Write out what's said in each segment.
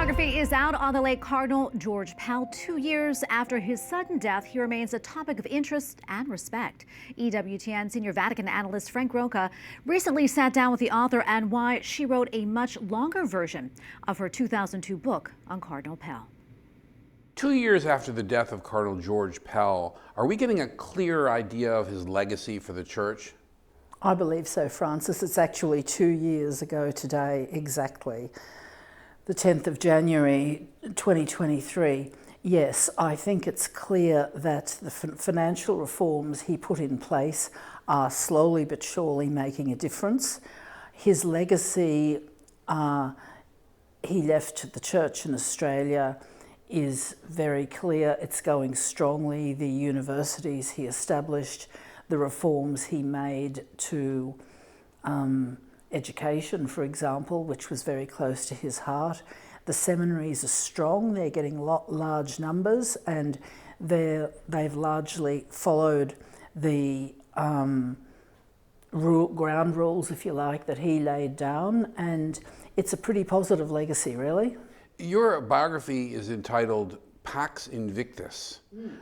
Biography is out on the late Cardinal George Pell. 2 years after his sudden death, he remains a topic of interest and respect. EWTN senior Vatican analyst Frank Rocca recently sat down with the author and why she wrote a much longer version of her 2002 book on Cardinal Pell. 2 years after the death of Cardinal George Pell, are we getting a clear idea of his legacy for the Church? I believe so, Francis. It's actually 2 years ago today, exactly. The 10th of January 2023. Yes, I think it's clear that the financial reforms he put in place are slowly but surely making a difference. His legacy he left to the Church in Australia is very clear. It's going strongly. The universities he established, the reforms he made to education, for example, which was very close to his heart. The seminaries are strong, they're getting large numbers, and they've largely followed the ground rules, if you like, that he laid down, and it's a pretty positive legacy, really. Your biography is entitled Pax Invictus.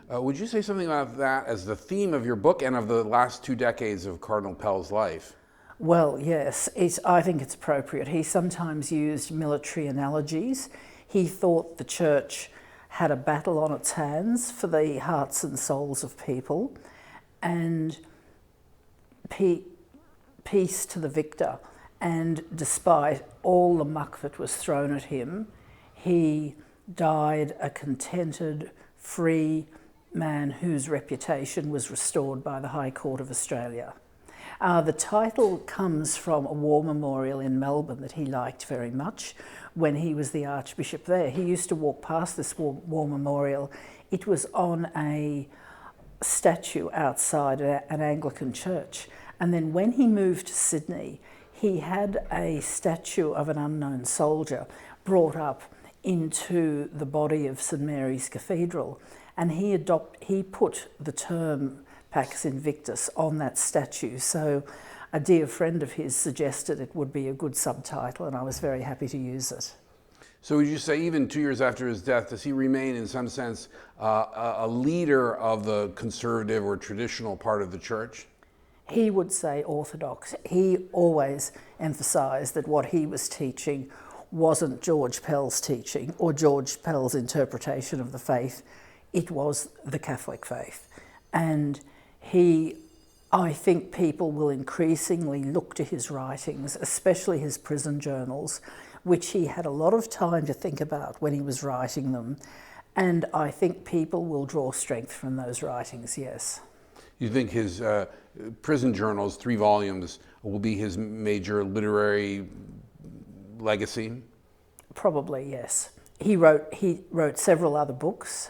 Would you say something about that as the theme of your book and of the last 2 decades of Cardinal Pell's life? Well, yes, I think it's appropriate. He sometimes used military analogies. He thought the Church had a battle on its hands for the hearts and souls of people, and peace to the victor. And despite all the muck that was thrown at him, he died a contented, free man whose reputation was restored by the High Court of Australia. The title comes from a war memorial in Melbourne that he liked very much when he was the Archbishop there. He used to walk past this war memorial. It was on a statue outside an Anglican church. And then when he moved to Sydney, he had a statue of an unknown soldier brought up into the body of St Mary's Cathedral, and he put the term Pax Invictus on that statue. So a dear friend of his suggested it would be a good subtitle, and I was very happy to use it. So would you say even 2 years after his death, does he remain in some sense a leader of the conservative or traditional part of the Church? He would say orthodox. He always emphasised that what he was teaching wasn't George Pell's teaching or George Pell's interpretation of the faith. It was the Catholic faith. And I think people will increasingly look to his writings, especially his prison journals, which he had a lot of time to think about when he was writing them. And I think people will draw strength from those writings, yes. You think his prison journals, 3 volumes, will be his major literary legacy? Probably, yes. He wrote several other books.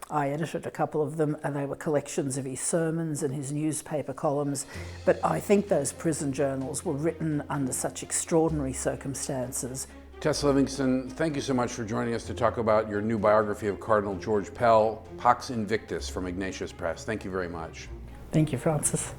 I edited a couple of them, and they were collections of his sermons and his newspaper columns. But I think those prison journals were written under such extraordinary circumstances. Tess Livingstone, thank you so much for joining us to talk about your new biography of Cardinal George Pell, Pax Invictus from Ignatius Press. Thank you very much. Thank you, Francis.